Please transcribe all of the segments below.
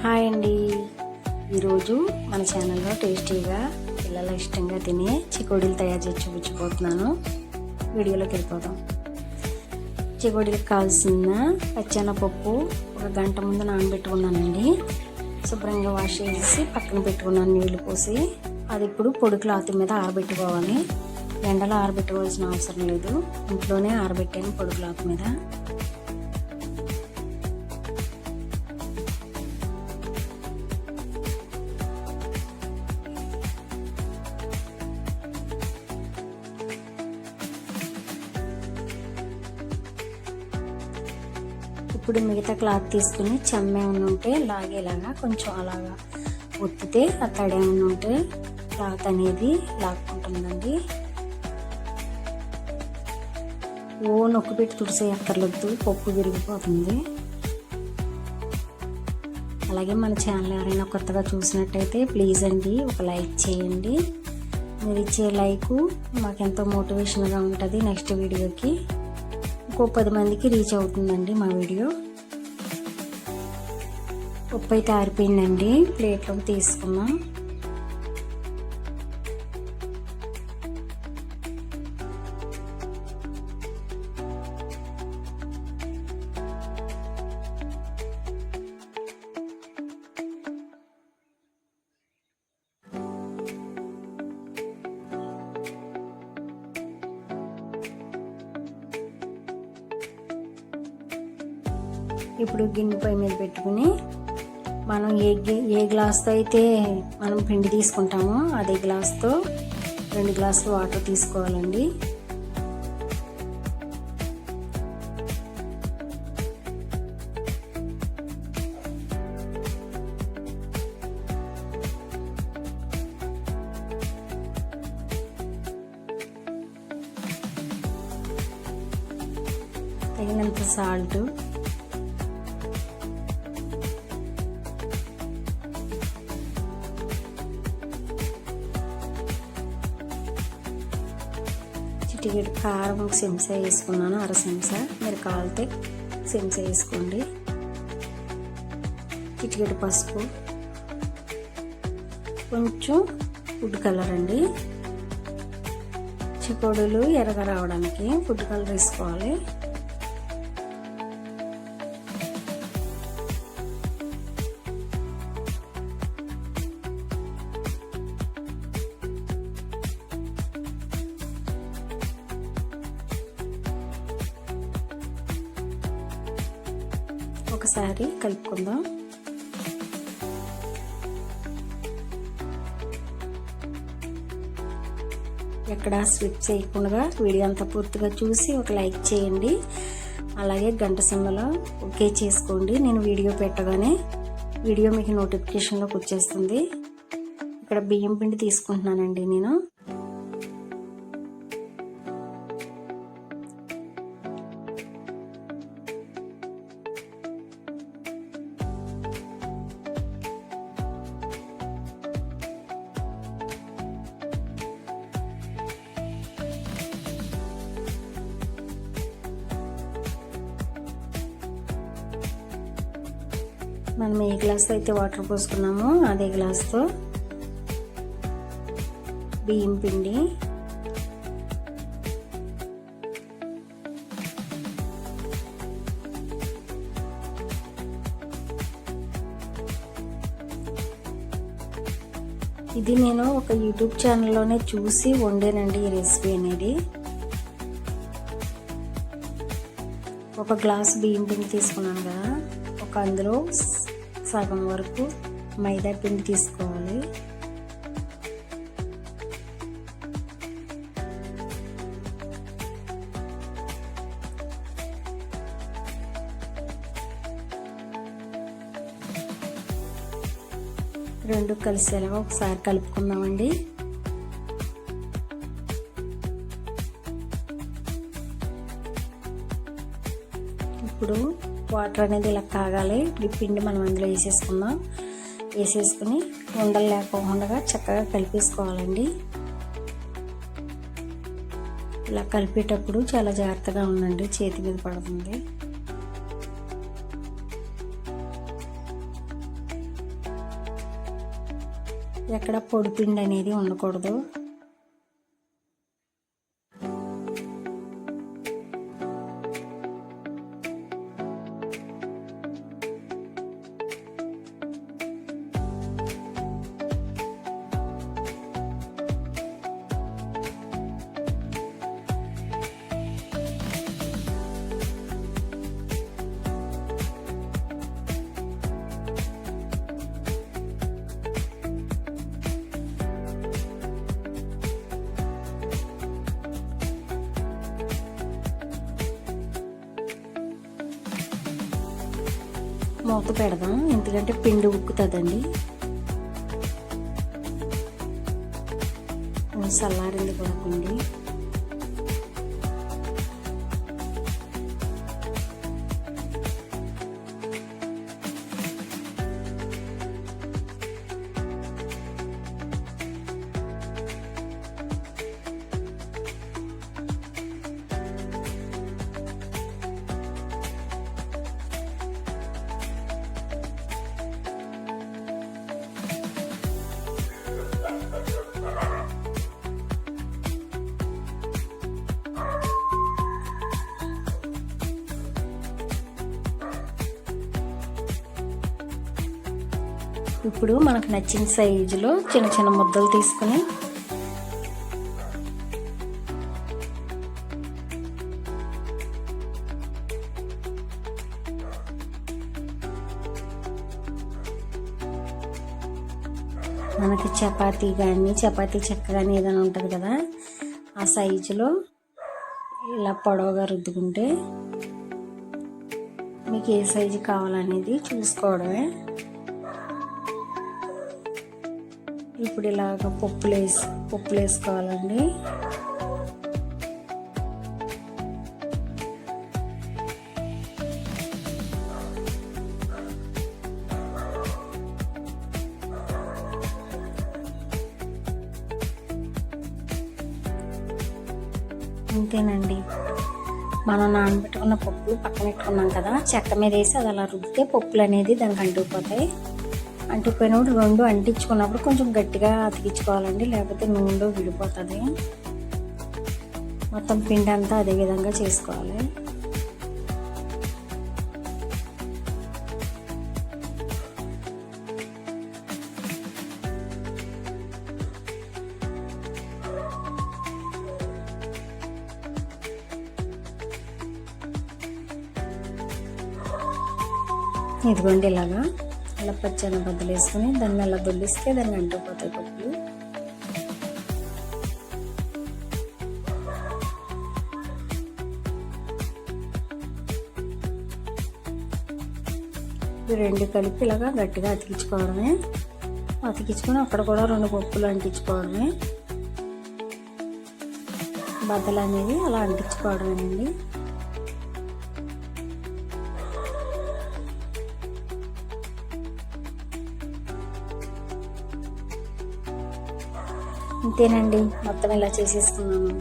Hi అండి. ఈరోజు మన ఛానల్లో టేస్టీగా పిల్లలు ఇష్టంగా తినే చికోడీలు తయారు చేసి చూపించబోతున్నాను. వీడియోలోకి వెళ్ళిపోదాం. చికోడీలకు కావాల్సిన పచ్చెనపప్పు ఒక గంట ముందు నానబెట్టుకున్నానండి. శుభ్రంగా వాష్ చేసి పక్కన పెట్టుకున్నాను నీళ్లు పోసి. అది ఇప్పుడు పొడి క్లాత్ మీద ఆరబెట్టుకోవాలి. ఎండలో ఆరబెట్టుకోవాల్సిన అవసరం లేదు, ఇంట్లోనే ఆరబెట్టాను పొడి క్లాత్ మీద. ఇప్పుడు మిగతా క్లాత్ తీసుకుని చెమ్మ ఏమైనా ఉంటే లాగేలాగా కొంచెం అలాగా ఒత్తితే ఆ తడి ఏమైనా ఉంటే క్లాత్ అనేది లాక్కుంటుందండి. నొక్కి పెట్టి తుడిసే అక్కర్లేదు, పప్పు విరిగిపోతుంది. అలాగే మన ఛానల్ ఎవరైనా కొత్తగా చూసినట్టయితే ప్లీజ్ అండి ఒక లైక్ చేయండి. మీరు ఇచ్చే లైకు మాకెంతో మోటివేషన్గా ఉంటుంది. నెక్స్ట్ వీడియోకి ఇంకో 10 మందికి రీచ్ అవుతుందండి మా వీడియో. పప్పు అయితే ఆరిపోయిందండి, ప్లేట్లోకి తీసుకున్నాం. ఇప్పుడు గిన్నె పొయ్యి మీద పెట్టుకుని మనం ఏ గ్లాస్తో అయితే మనం పిండి తీసుకుంటామో అదే గ్లాస్తో 2 గ్లాసులు వాటర్ తీసుకోవాలండి. తగినంత సాల్ట్, చిటికెడు కారం ఒక చెంచా వేసుకున్నాను, అర చెంచా. మీరు కావాలితే చెంచా వేసుకోండి. చిటికెడు పసుపు, కొంచెం ఫుడ్ కలర్ అండి. చికోడీలు ఎర్రగా రావడానికి ఫుడ్ కలర్ వేసుకోవాలి. ఒకసారి కలుపుకుందాం. ఎక్కడ స్కిప్ చేయకుండా వీడియో అంతా పూర్తిగా చూసి ఒక లైక్ చేయండి. అలాగే గంట సింబల్ ఓకే చేసుకోండి. నేను వీడియో పెట్టగానే వీడియో మీకు నోటిఫికేషన్లోకి వచ్చేస్తుంది. ఇక్కడ బియ్యం పిండి తీసుకుంటున్నానండి నేను. మనం ఏ గ్లాస్తో అయితే వాటర్ పోసుకున్నామో అదే గ్లాస్తో బియ్యం పిండి, ఇది నేను ఒక యూట్యూబ్ ఛానల్లోనే చూసి వండానండి ఈ రెసిపీ అనేది. ఒక గ్లాస్ బియ్యం పిండి తీసుకున్నాను కదా, ఒక అందులో సగం వరకు మైదా పిండి తీసుకోవాలి. రెండు కలిసేలాగా ఒకసారి కలుపుకుందామండి. ఇప్పుడు వాటర్ అనేది ఇలా కాగాలి. ఈ పిండి మనం అందులో వేసేసుకుందాం. వేసేసుకుని ఉండలు లేకుండా చక్కగా కలిపేసుకోవాలండి. ఇలా కలిపేటప్పుడు చాలా జాగ్రత్తగా ఉండండి, చేతి మీద పడుతుంది. ఎక్కడ పొడిపిండి అనేది ఉండకూడదు. మూత పెడదాం, ఎందుకంటే పిండి ఉక్కుతుందండి. చల్లారింది కూడా పిండి. ఇప్పుడు మనకు నచ్చిన సైజులో చిన్న చిన్న ముద్దలు తీసుకుని మనకి చపాతీ కానీ చపాతీ చెక్క కానీ ఏదైనా ఉంటుంది కదా, ఆ సైజులో ఇలా పొడవుగా రుద్దుకుంటే మీకు ఏ సైజు కావాలనేది చూసుకోవడమే. ఇప్పుడు ఇలాగ పప్పులు వేసుకోవాలండి. అంతేనండి, మనం నానబెట్టుకున్న పప్పులు పక్కన పెట్టుకున్నాం కదా, చెక్క మీద వేసి అది అలా రుద్దితే పప్పులు అనేది దానికి అంటుకుపోతాయి. అంటుకుపోయినప్పుడు రెండు అంటించుకున్నప్పుడు కొంచెం గట్టిగా అతికించుకోవాలండి, లేకపోతే నూనెలో విడిపోతుంది. మొత్తం పిండి అంతా అదే విధంగా చేసుకోవాలి. ఇదిగోండి ఇలాగా అలా పచ్చని బద్దలు వేసుకొని దాన్ని అలా దొల్లిస్తే దాన్ని అంటుకుపోతాయి పప్పులు. రెండు కలిపి ఇలాగా గట్టిగా అతికించుకోవడమే. అతికించుకొని అక్కడ కూడా రెండు పప్పులు అంటించుకోవడమే. బద్దలు అనేది అలా అంటించుకోవడమేనండి. అంతేనండి, మొత్తం ఇలా చేసేసుకున్నాను.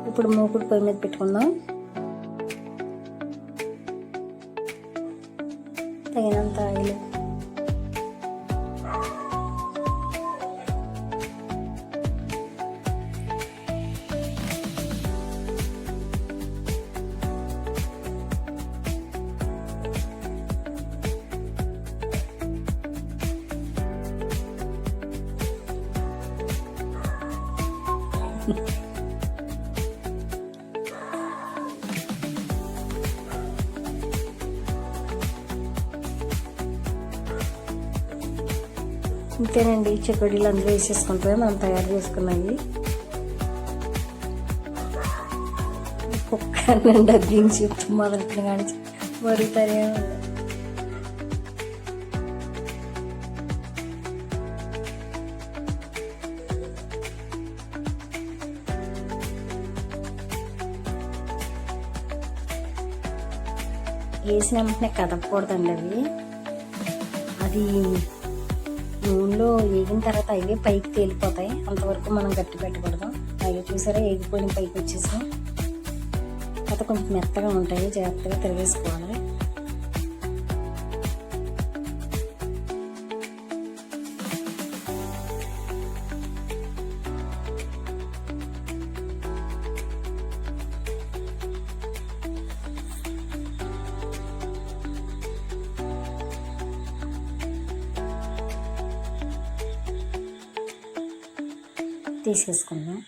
ఇప్పుడు మూకుడు పొయ్యి మీద పెట్టుకుందాం. తగినంత ఆయిల్, ఇంతేనండి. చెకోడీలు అందులో వేసేసుకుంటే మనం తయారు చేసుకున్నాయి. కుక్క డబ్బింగ్ చెప్తూ మొదలుపెట్టిన కానీ మరుగుతారే వేసిన వెంటనే కదపకూడదండి. అది నూనెలో వేగిన తర్వాత అవే పైకి తేలిపోతాయి. అంతవరకు మనం గట్టి పెట్టకూడదు. అవి చూసారా, వేగిపోయిన పైకి వచ్చేసాం. తర్వాత కొంచెం మెత్తగా ఉంటాయి, జాగ్రత్తగా తిరిగేసుకోవాలి. తీసేసుకుందాం.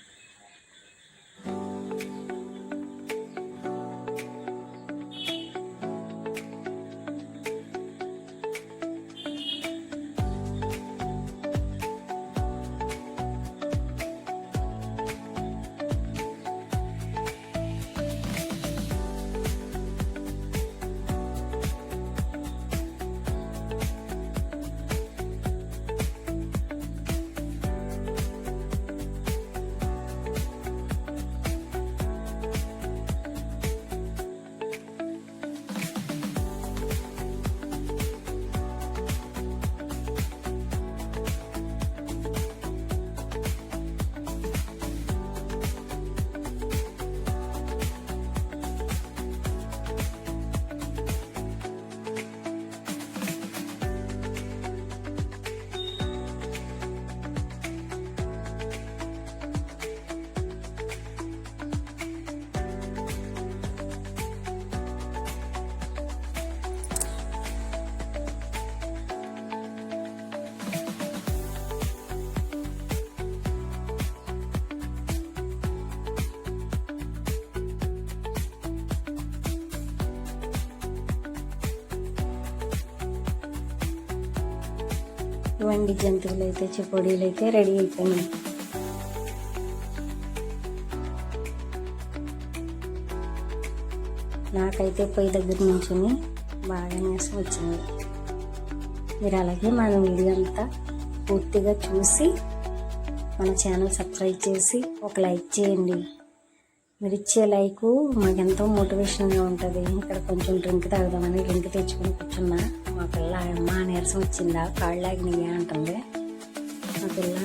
ఇవ్వండి, జంతువులు అయితే చెకోడీలు అయితే రెడీ అయిపోయినాయి. నాకైతే పొయ్యి దగ్గర నుంచుని బాగా నీరసం వచ్చింది. మీరు అలాగే మన వీడియో అంతా పూర్తిగా చూసి మన ఛానల్ సబ్స్క్రైబ్ చేసి ఒక లైక్ చేయండి. మీరు ఇచ్చే లైకు మాకెంతో మోటివేషన్గా ఉంటుంది. ఇక్కడ కొంచెం డ్రింక్ తాగుదామని డ్రింక్ తెచ్చుకొని కూర్చున్నా. మా పిల్ల అమ్మ నీరసం వచ్చిందా, కాళ్ళు లాగినాయా అంటుంది. మా పిల్ల